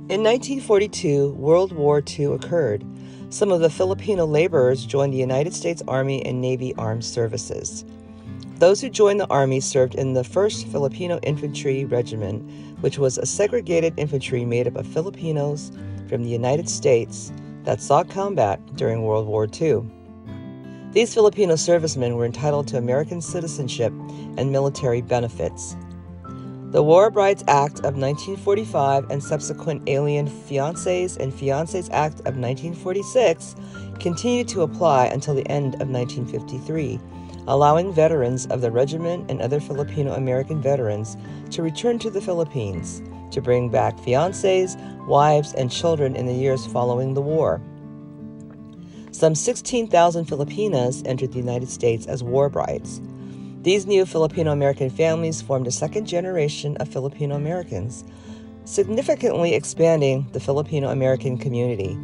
In 1942, World War II occurred. Some of the Filipino laborers joined the United States Army and Navy Armed Services. Those who joined the Army served in the 1st Filipino Infantry Regiment, which was a segregated infantry made up of Filipinos from the United States that saw combat during World War II. These Filipino servicemen were entitled to American citizenship and military benefits. The War Brides Act of 1945 and subsequent Alien Fiancés and Fiancées Act of 1946 continued to apply until the end of 1953, allowing veterans of the regiment and other Filipino American veterans to return to the Philippines to bring back fiancés, wives, and children in the years following the war. Some 16,000 Filipinas entered the United States as war brides. These new Filipino-American families formed a second generation of Filipino Americans, significantly expanding the Filipino-American community.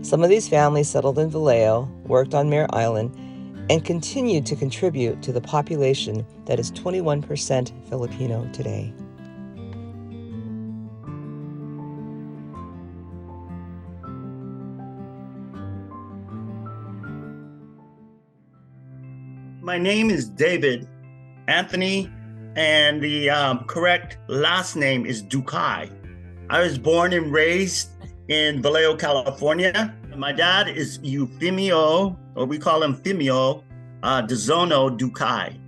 Some of these families settled in Vallejo, worked on Mare Island, and continued to contribute to the population that is 21% Filipino today. My name is David Anthony, and the correct last name is Dukai. I was born and raised in Vallejo, California. My dad is Eufemio, or we call him Fimio, Dezono Dukai.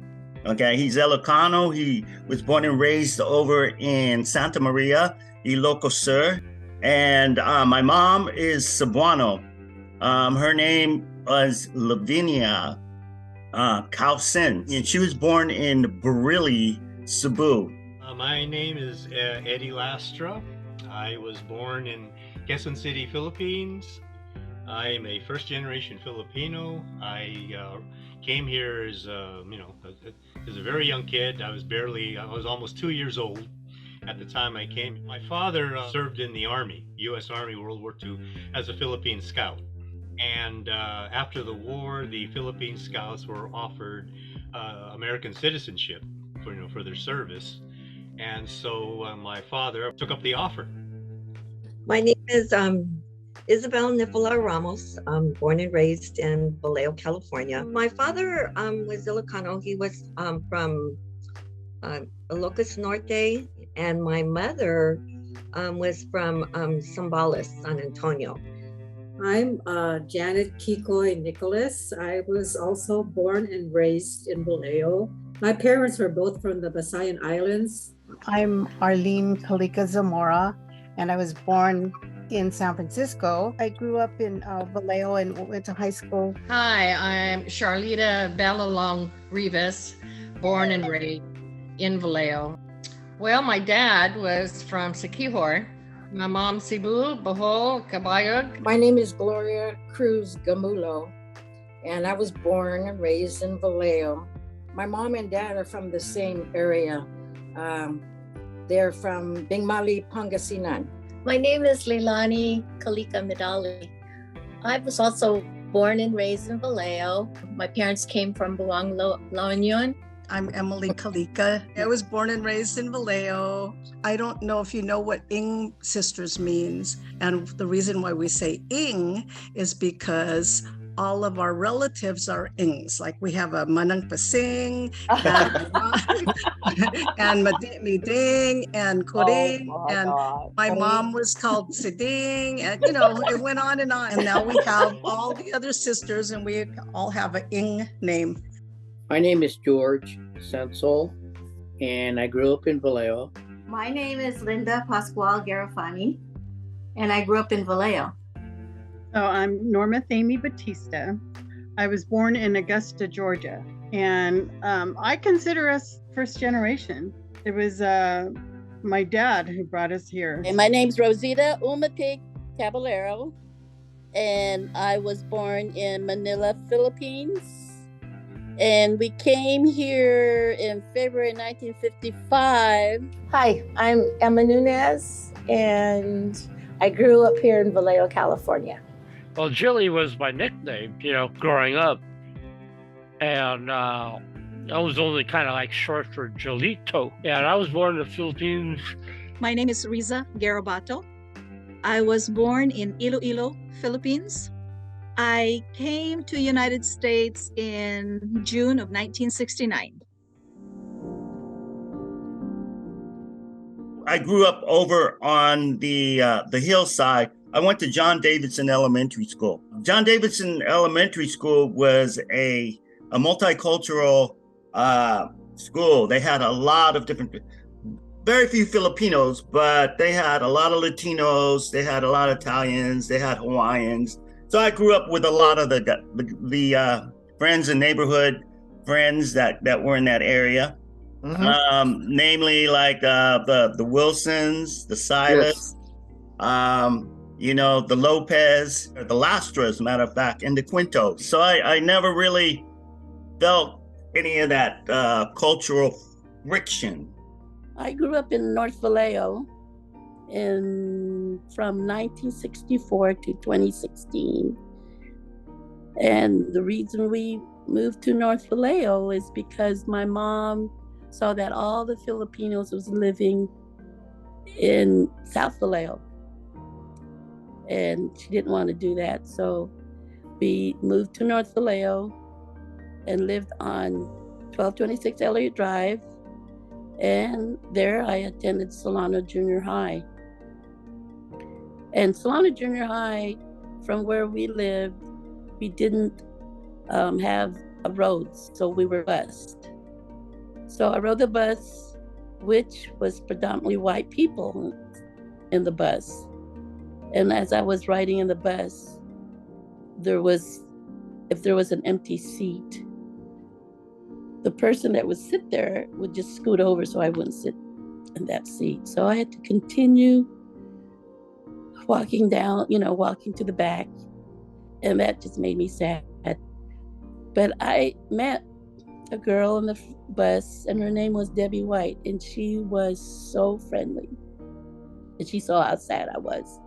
Okay, he's Ilocano. He was born and raised over in Santa Maria, Ilocos Sur. And my mom is Cebuano. Her name was Lavinia Kausen, and she was born in Bareilly, Cebu. My name is Eddie Lastra. I was born in Quezon City, Philippines. I am a first-generation Filipino. I came here as a very young kid. I was almost 2 years old at the time I came. My father served in the Army, U.S. Army, World War II, as a Philippine scout. And after the war, the Philippine Scouts were offered American citizenship for their service. And so my father took up the offer. My name is Isabel Nicola Ramos. I'm born and raised in Vallejo, California. My father was Ilocano. He was from Ilocos Norte, and my mother was from Zambales, San Antonio. I'm Janet Kikoy Nicholas. I was also born and raised in Vallejo. My parents were both from the Visayan Islands. I'm Arlene Kalika Zamora, and I was born in San Francisco. I grew up in Vallejo and went to high school. Hi, I'm Charlita Bellalong Rivas, born and raised in Vallejo. Well, my dad was from Siquijor. My mom, Cebu, Bohol, Cabayog. My name is Gloria Cruz Gamulo, and I was born and raised in Vallejo. My mom and dad are from the same area. They're from Bingmali, Pangasinan. My name is Leilani Kalika Medali. I was also born and raised in Vallejo. My parents came from Buang La Union. I'm Emily Kalika. I was born and raised in Vallejo. I don't know if you know what Ing sisters means. And the reason why we say Ing is because all of our relatives are Ings. Like we have a Manang Pasing and Miding and Kuring. And my mom was called Siding. And, it went on. And now we have all the other sisters and we all have an Ing name. My name is George Sensol, and I grew up in Vallejo. My name is Linda Pascual Garofani, and I grew up in Vallejo. So I'm Norma Thamey Batista. I was born in Augusta, Georgia, and I consider us first generation. It was my dad who brought us here. And my name's Rosita Umatig Caballero, and I was born in Manila, Philippines. And we came here in February 1955. Hi, I'm Emma Nunez, and I grew up here in Vallejo, California. Well, Jilly was my nickname, growing up. And I was only kind of like short for Jolito. And I was born in the Philippines. My name is Riza Garabato, I was born in Iloilo, Philippines. I came to United States in June of 1969. I grew up over on the hillside. I went to John Davidson Elementary School. John Davidson Elementary School was a multicultural school. They had a lot of different, very few Filipinos, but they had a lot of Latinos. They had a lot of Italians. They had Hawaiians. So I grew up with a lot of the friends and neighborhood friends that were in that area. Mm-hmm. Namely like the Wilsons, the Silas, yes. The Lopez, the Lastra, as a matter of fact, and the Quintos. So I never really felt any of that cultural friction. I grew up in North Vallejo from 1964 to 2016. And the reason we moved to North Vallejo is because my mom saw that all the Filipinos was living in South Vallejo. And she didn't want to do that. So we moved to North Vallejo and lived on 1226 Elliott Drive. And there I attended Solano Junior High. And Solano Junior High, from where we lived, we didn't have a road, so we were bused. So I rode the bus, which was predominantly white people in the bus. And as I was riding in the bus, if there was an empty seat, the person that would sit there would just scoot over so I wouldn't sit in that seat. So I had to continue walking to the back. And that just made me sad. But I met a girl on the bus, and her name was Debbie White, and she was so friendly. And she saw how sad I was.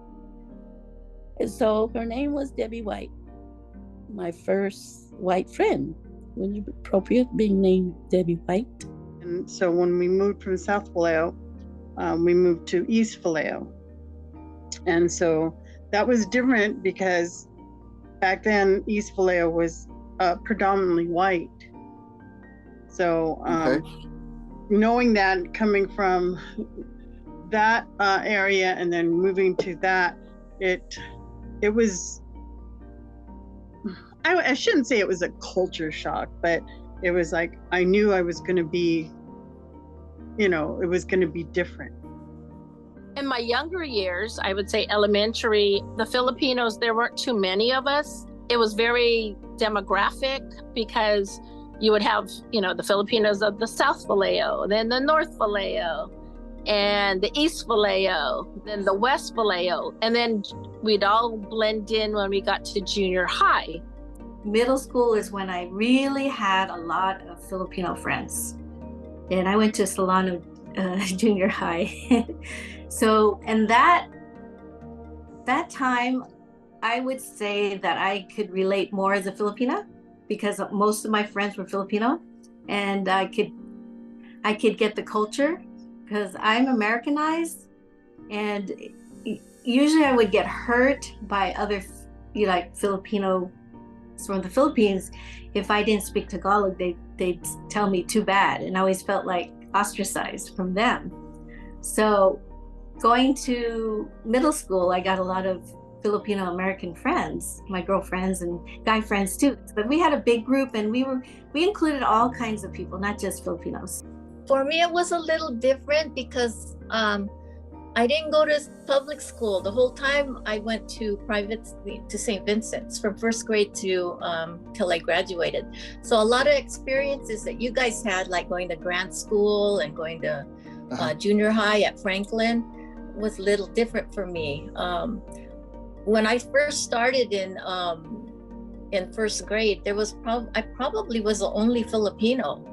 And so her name was Debbie White, my first white friend. Was it appropriate being named Debbie White? And so when we moved from South Vallejo, we moved to East Vallejo. And so that was different because back then East Vallejo was predominantly white. So knowing that, coming from that area and then moving to that, it was, I shouldn't say it was a culture shock, but it was like I knew I was going to be, it was going to be different. In my younger years, I would say elementary, the Filipinos, there weren't too many of us. It was very demographic because you would have, the Filipinos of the South Vallejo, then the North Vallejo, and the East Vallejo, then the West Vallejo. And then we'd all blend in when we got to junior high. Middle school is when I really had a lot of Filipino friends. And I went to Solano Junior High. So, and that time, I would say that I could relate more as a Filipina because most of my friends were Filipino, and I could get the culture because I'm Americanized, and usually I would get hurt by other Filipino from the Philippines. If I didn't speak Tagalog, they'd tell me too bad, and I always felt like ostracized from them. So going to middle school, I got a lot of Filipino American friends, my girlfriends and guy friends too. But we had a big group, and we included all kinds of people, not just Filipinos. For me, it was a little different because I didn't go to public school. The whole time I went to St. Vincent's from first grade to till I graduated. So a lot of experiences that you guys had, like going to grant school and going to junior high at Franklin, was a little different for me. When I first started in first grade, I probably was the only Filipino.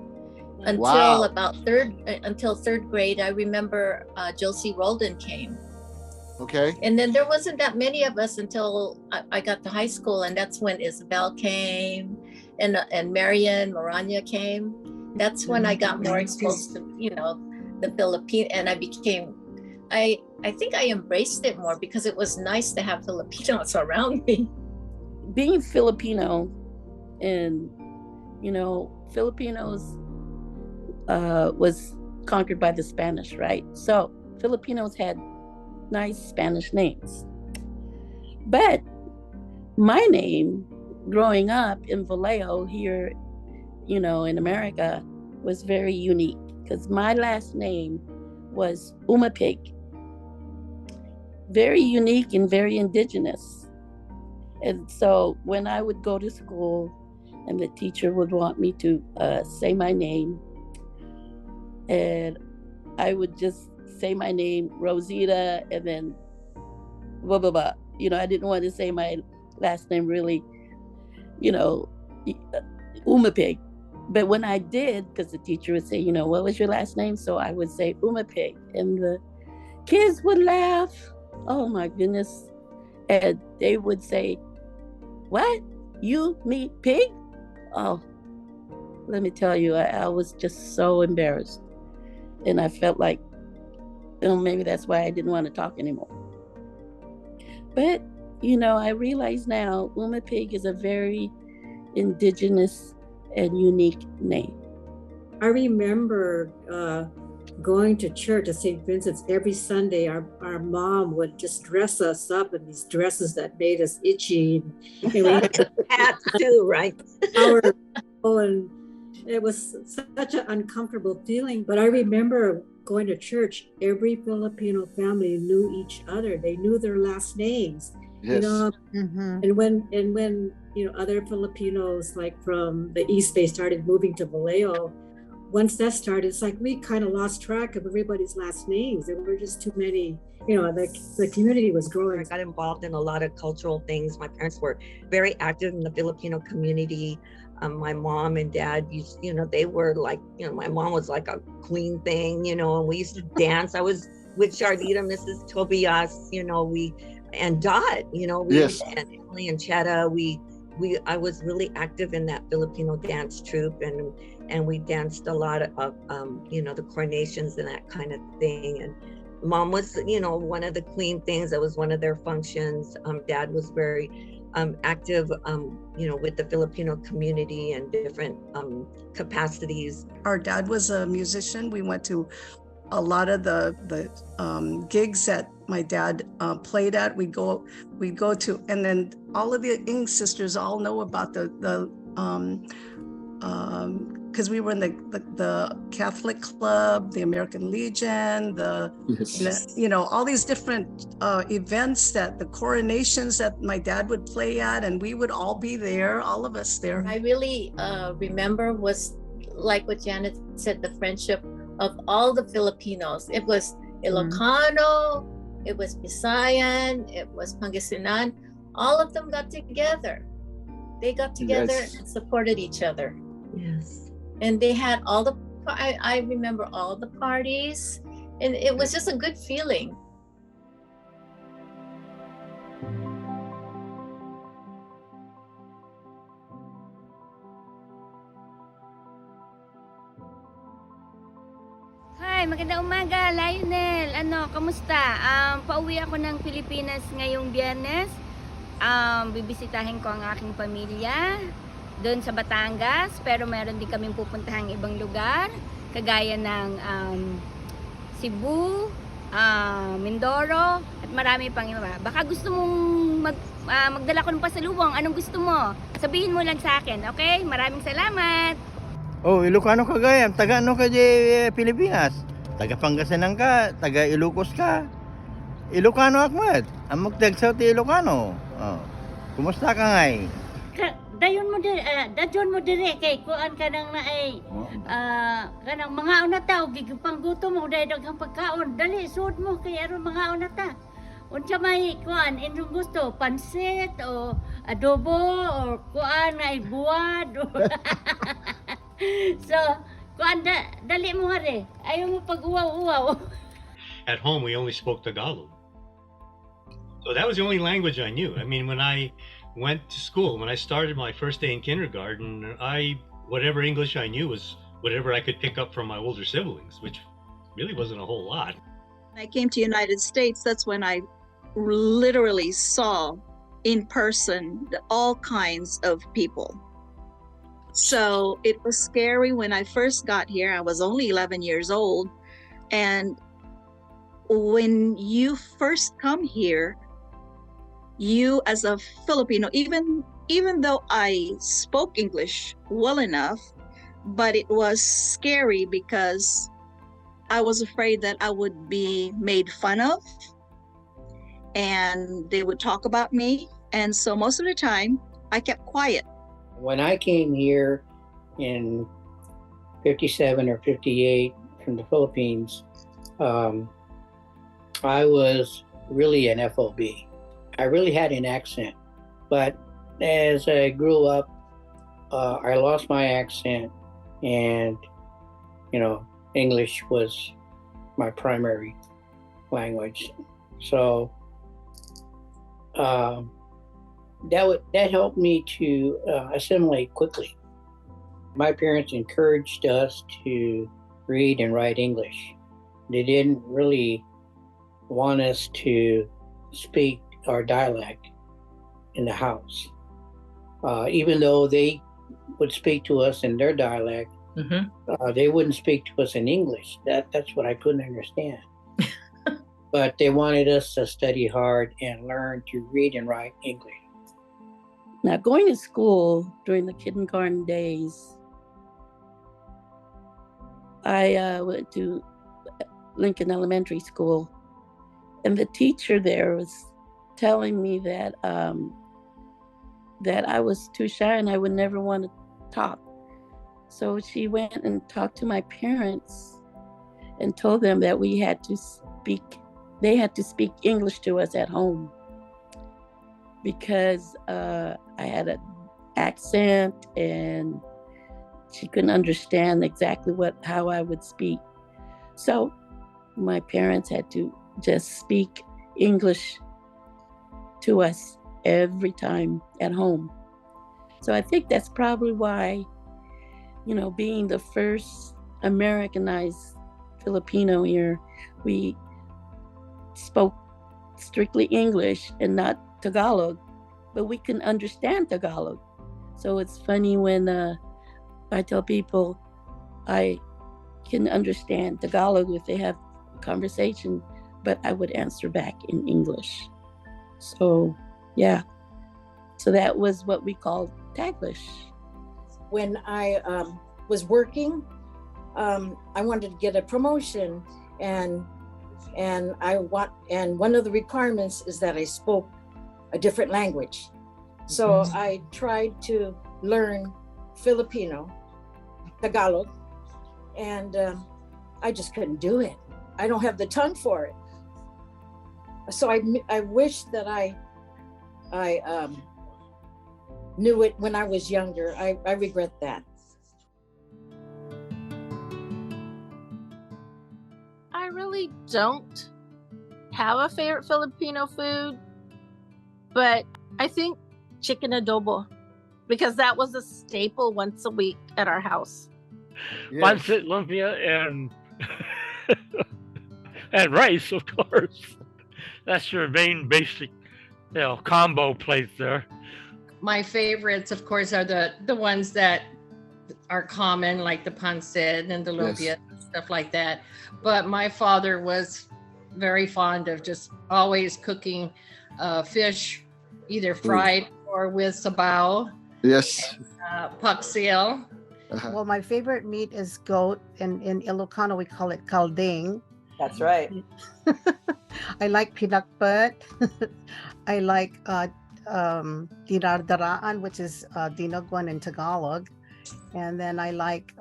Until until third grade, I remember Josie Roldan came. Okay. And then there wasn't that many of us until I got to high school, and that's when Isabel came, and Marian Moranya came. That's when I got more exposed to the Philippine, and I became I think I embraced it more because it was nice to have Filipinos around me. Being Filipino, and Filipinos was conquered by the Spanish, right? So Filipinos had nice Spanish names. But my name, growing up in Vallejo here, in America, was very unique because my last name was Umapig. Very unique and very indigenous. And so when I would go to school and the teacher would want me to say my name, and I would just say my name, Rosita, and then blah, blah, blah. I didn't want to say my last name really, Umapig. But when I did, because the teacher would say, what was your last name? So I would say Umapig. And the kids would laugh. Oh my goodness. And they would say, what? You, me, pig? Oh, let me tell you, I was just so embarrassed. And I felt like, maybe that's why I didn't want to talk anymore. But, I realize now, Umapig is a very indigenous and unique name. I remember going to church at St. Vincent's every Sunday. Our mom would just dress us up in these dresses that made us itchy. And we had hats too, right? And it was such an uncomfortable feeling. But I remember going to church. Every Filipino family knew each other. They knew their last names. Yes. And when other Filipinos like from the East Bay started moving to Vallejo, once that started, it's like we kind of lost track of everybody's last names. There were just too many. The community was growing. I got involved in a lot of cultural things. My parents were very active in the Filipino community. My mom and dad used, they were like, my mom was like a queen thing, and we used to dance. I was with Charlita, Mrs. Tobias, and Dot, Yes. and Emily and Chetta, I was really active in that Filipino dance troupe, and we danced a lot of, the coronations and that kind of thing. And Mom was, one of the queen things. That was one of their functions. Dad was very active, with the Filipino community and different capacities. Our dad was a musician. We went to a lot of the gigs that my dad played at. We go to, and then all of the Ing sisters all know about because we were in the Catholic Club, the American Legion, all these different events, that the coronations that my dad would play at, and we would all be there, all of us there. I really remember was like what Janet said, the friendship of all the Filipinos. It was Ilocano, it was Visayan, it was Pangasinan. All of them got together. They got together and supported each other. Yes. And they had I remember all the parties, and it was just a good feeling. Hi, magandang umaga, Lionel. Kamusta? Pauwi ako ng Pilipinas ngayong Biyernes. Bibisitahin ko ang aking pamilya doon sa Batangas, pero meron din kaming pupuntahang ibang lugar, kagaya ng Cebu, Mindoro, at marami pang iba. Baka gusto mong magdala ko ng pasalubong. Anong gusto mo? Sabihin mo lang sa akin, okay? Maraming salamat! Oh, Ilocano ka gayam, taga ano ka di Pilipinas? Taga Pangasinan ka, taga Ilocos ka. Ilocano akmat, amok tagsaw ti Ilocano. Oh. Kumusta ka ngay? Dayon mo dire kay kuan ka nang naay kanang mga unata og gigpanggutom mo dahil daghang pagkaon. Dali suot mo kay aron mga unata. Unsa may kuan inyong gusto, pansit o adobo or kuan nga buwad. So, kuan dali mo hare. Ayaw mo pag-uwaw-uwaw. At home we only spoke Tagalog. So that was the only language I knew. I mean, when I went to school, when I started my first day in kindergarten, whatever English I knew was whatever I could pick up from my older siblings, which really wasn't a whole lot. I came to United States, that's when I literally saw in person all kinds of people. So it was scary when I first got here. I was only 11 years old. And when you first come here, you as a Filipino, even though I spoke English well enough, but it was scary because I was afraid that I would be made fun of and they would talk about me. And so most of the time I kept quiet. When I came here in 57 or 58 from the Philippines, I was really an FOB. I really had an accent. But as I grew up, I lost my accent, and, English was my primary language. So that helped me to assimilate quickly. My parents encouraged us to read and write English. They didn't really want us to speak our dialect in the house. Even though they would speak to us in their dialect, they wouldn't speak to us in English. That's what I couldn't understand. But they wanted us to study hard and learn to read and write English. Now, going to school during the kindergarten days, I went to Lincoln Elementary School, and the teacher there was telling me that that I was too shy and I would never want to talk. So she went and talked to my parents and told them that they had to speak English to us at home because I had an accent and she couldn't understand exactly how I would speak. So my parents had to just speak English to us every time at home. So I think that's probably why, being the first Americanized Filipino here, we spoke strictly English and not Tagalog, but we can understand Tagalog. So it's funny when I tell people I can understand Tagalog if they have a conversation, but I would answer back in English. So, yeah. So that was what we called Taglish. When I was working, I wanted to get a promotion, and one of the requirements is that I spoke a different language. So I tried to learn Filipino, Tagalog, and I just couldn't do it. I don't have the tongue for it. So I wish that I knew it when I was younger. I regret that. I really don't have a favorite Filipino food, but I think chicken adobo, because that was a staple once a week at our house. Pancit, lumpia, and rice, of course. That's your main basic, combo plate there. My favorites, of course, are the ones that are common, like the pancit and the lumpia, stuff like that. But my father was very fond of just always cooking fish, either fried or with sabaw. Yes. Paksiel. Well, my favorite meat is goat, and in Ilocano we call it kalding. That's right. I like pinakbet. I like dinardaraan, which is dinagwan in Tagalog. And then I like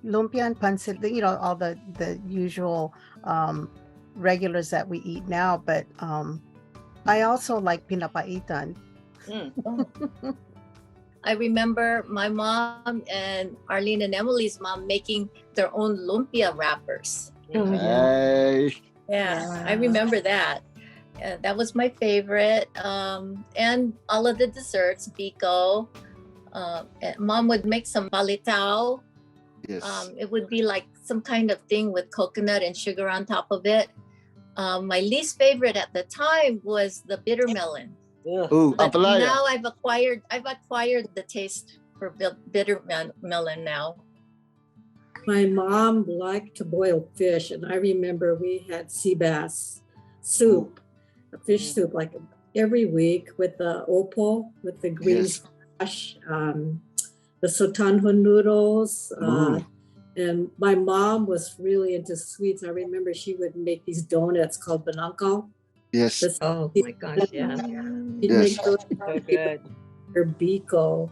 lumpia and pancit, all the usual regulars that we eat now. But I also like pinapaitan. I remember my mom and Arlene and Emily's mom making their own lumpia wrappers. Hey. Yeah, I remember that. That was my favorite. And all of the desserts, biko. Mom would make some palitaw Yes. It would be like some kind of thing with coconut and sugar on top of it. My least favorite at the time was the bitter melon. Ooh, But apalaya. now I've acquired the taste for bitter melon now. My mom liked to boil fish, and I remember we had sea bass soup, a fish soup, like every week with the opo, with the green squash, the sotanho noodles. And my mom was really into sweets. I remember she would make these donuts called banangko. Yes. Oh my gosh, yeah. She'd make those So good. her biko.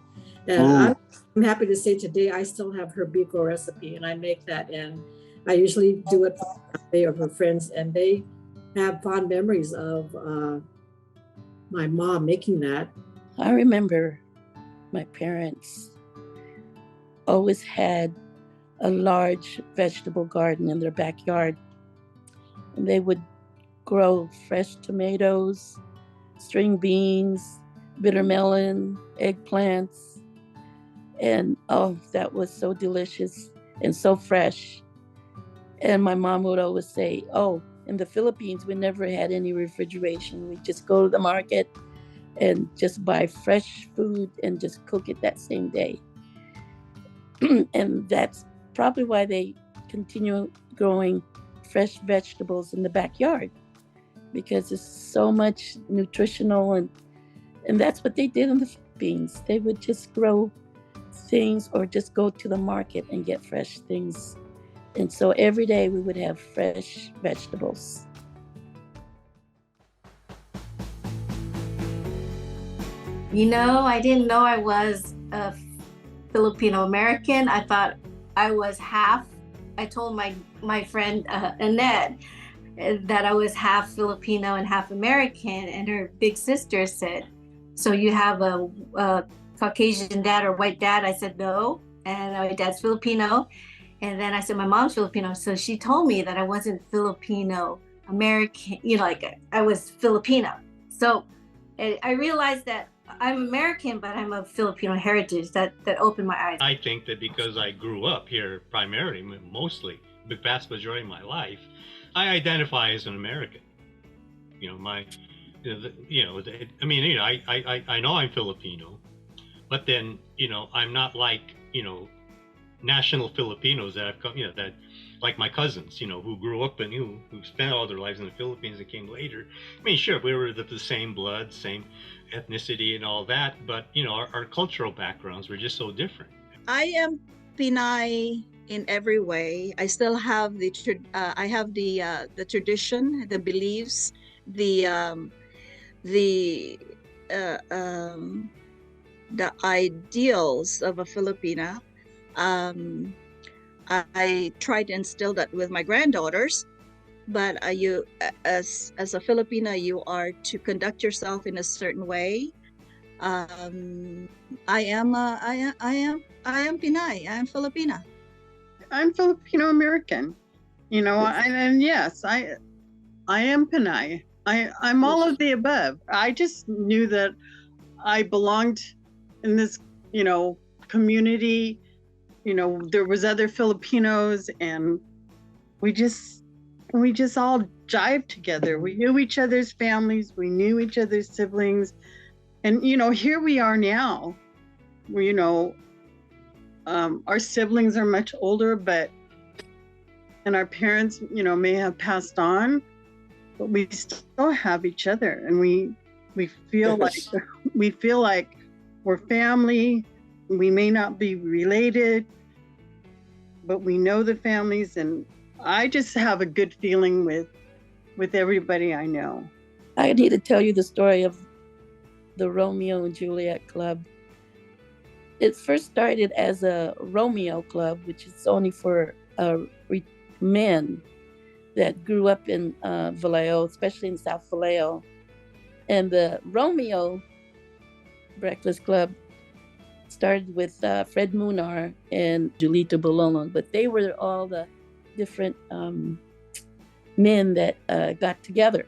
And I'm happy to say today I still have her biko recipe, and I make that, and I usually do it for my family or her friends, and they have fond memories of my mom making that. I remember my parents always had a large vegetable garden in their backyard. And they would grow fresh tomatoes, string beans, bitter melon, eggplants. And oh, that was so delicious and so fresh. And my mom would always say, oh, in the Philippines, we never had any refrigeration. We just go to the market and just buy fresh food and just cook it that same day. And that's probably why they continue growing fresh vegetables in the backyard, because it's so much nutritional, and that's what they did in the Philippines. They would just grow things or just go to the market and get fresh things. And so every day we would have fresh vegetables. You know, I didn't know I was a Filipino American. I thought I was half. I told my friend Annette that I was half Filipino and half American, and her big sister said, so you have a Caucasian dad or white dad? I said no, and my dad's Filipino. And then I said my mom's Filipino. So she told me that I wasn't Filipino American, you know, like I was Filipino. So I realized that I'm American, but I'm of Filipino heritage. That opened my eyes. I think that because I grew up here primarily, mostly, the vast majority of my life, I identify as an American. You know, I know I'm Filipino, but then, you know, I'm not like, you know, national Filipinos that I've come, you know, that like my cousins, you know, who grew up and who spent all their lives in the Philippines and came later. I mean, sure, we were the same blood, same ethnicity and all that, but, you know, our cultural backgrounds were just so different. I am Pinay in every way. I still have the tradition, the beliefs, the ideals of a Filipina. I try to instill that with my granddaughters, but you, as a Filipina, you are to conduct yourself in a certain way. I am Pinay. I am Filipina. I'm Filipino American, you know, and yes, I am Pinay. I'm all of the above. I just knew that I belonged in this, you know, community. You know, there was other Filipinos, and we just all jived together. We knew each other's families. We knew each other's siblings. And, you know, here we are now, where, you know, our siblings are much older, and our parents, you know, may have passed on, but we still have each other, and we feel like we're family. We may not be related, but we know the families, and I just have a good feeling with everybody I know. I need to tell you the story of the Romeo and Juliet Club. It first started as a Romeo Club, which is only for men that grew up in Vallejo, especially in South Vallejo. And the Romeo Breakfast Club started with Fred Munar and Julito Bololon, but they were all the different men that got together.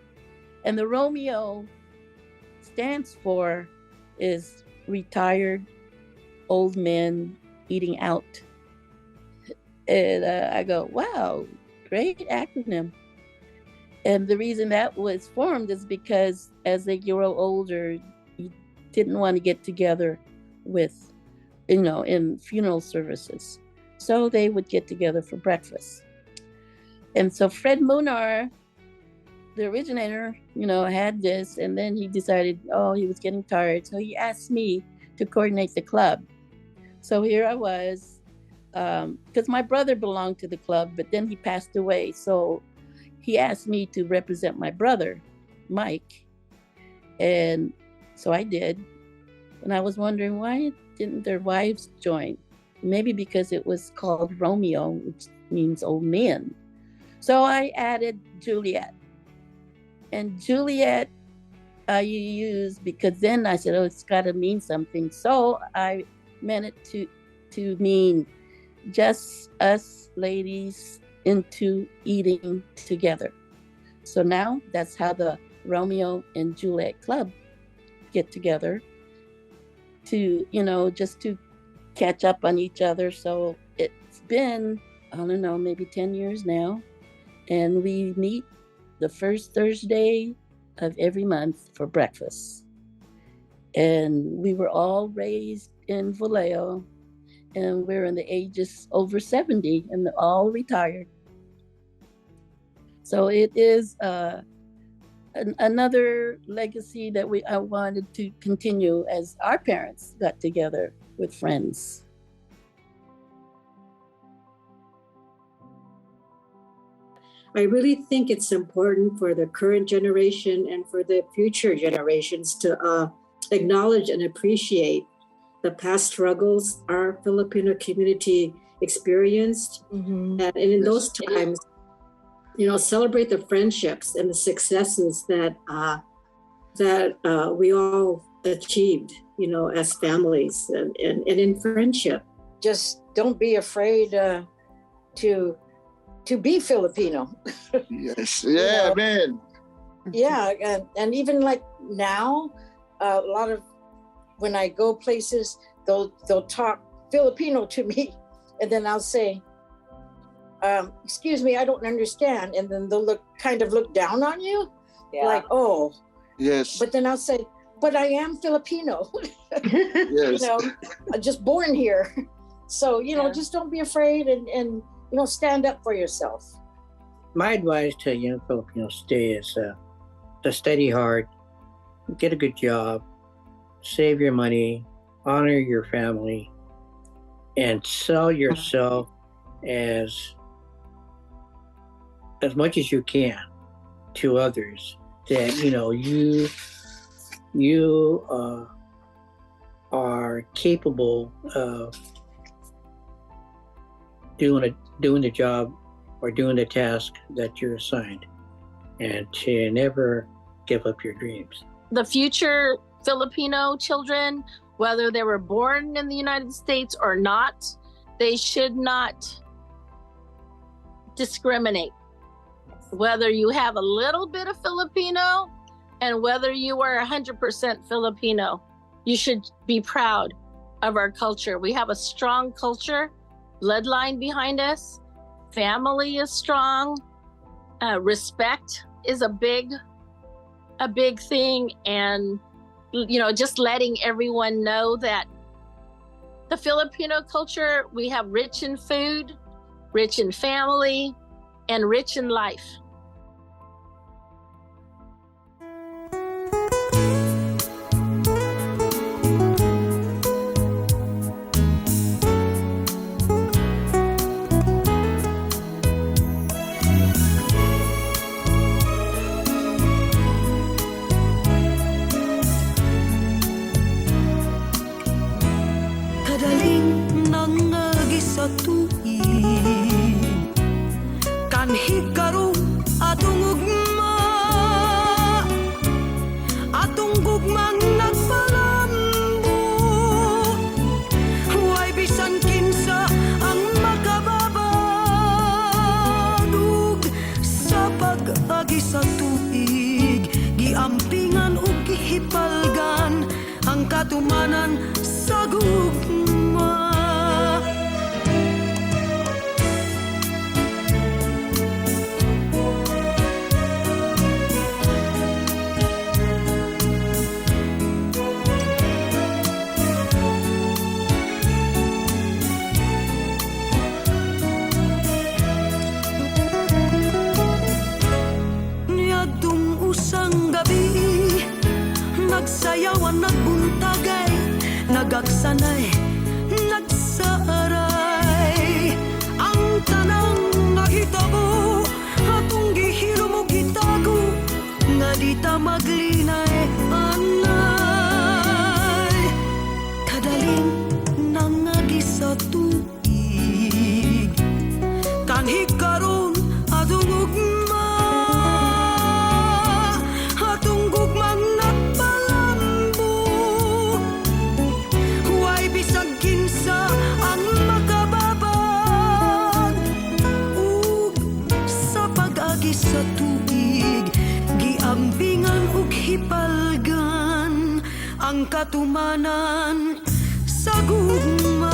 And the Romeo stands for is retired old men eating out. And I go, wow, great acronym. And the reason that was formed is because as they grow older, you didn't want to get together with, in funeral services. So they would get together for breakfast. And so Fred Munar, the originator, had this, and then he decided, he was getting tired. So he asked me to coordinate the club. So here I was, because my brother belonged to the club, but then he passed away. So he asked me to represent my brother, Mike. And so I did. And I was wondering, why didn't their wives join? Maybe because it was called Romeo, which means old men. So I added Juliet. And Juliet you use because then I said, it's got to mean something. So I meant it to mean just us ladies into eating together. So now that's how the Romeo and Juliet Club get together to, just to catch up on each other. So it's been, I don't know, maybe 10 years now. And we meet the first Thursday of every month for breakfast. And we were all raised in Vallejo, and we're in the ages over 70 and they're all retired. So it is another legacy that I wanted to continue as our parents got together with friends. I really think it's important for the current generation and for the future generations to acknowledge and appreciate the past struggles our Filipino community experienced. And in those times, celebrate the friendships and the successes that we all achieved, as families and in friendship. Just don't be afraid to be Filipino. Yes. Yeah, man. Yeah, and even like now, a lot of when I go places, they'll talk Filipino to me, and then I'll say, "Excuse me, I don't understand," and then they'll look down on you, like, "Oh." Yes. But then I'll say, "But I am Filipino." Yes. I'm just born here, so just don't be afraid and stand up for yourself. My advice to young Filipinos today is to study hard, get a good job, save your money, honor your family, and sell yourself as much as you can to others. That you are capable of doing the job or doing the task that you're assigned, and to never give up your dreams. The future Filipino children, whether they were born in the United States or not, they should not discriminate. Whether you have a little bit of Filipino and whether you are 100% Filipino, you should be proud of our culture. We have a strong culture, bloodline behind us. Family is strong. Respect is a big thing. And, just letting everyone know that the Filipino culture, we have rich in food, rich in family, and rich in life. sa tuig kanhi karong atong ugma atong gugmang nagpalambo huwag bisan kinsa ang makababadug sa pag-agi sa tuig giampingan ug gihipalgan ang katumanan sa gugma nagsayawan nagbuntagay nagaksanay nagsaaray ang tanang nahitabo atong gihilo mo gitago nga di ta maglinay anay kadaling nangagi sa tuig kanhi karon atong ugma atong gugmang nagpalambo huwag bisag kinsa ang makababag ug sa pag-agi sa tuig giambingan ug hipalgan ang katumanan sa gugma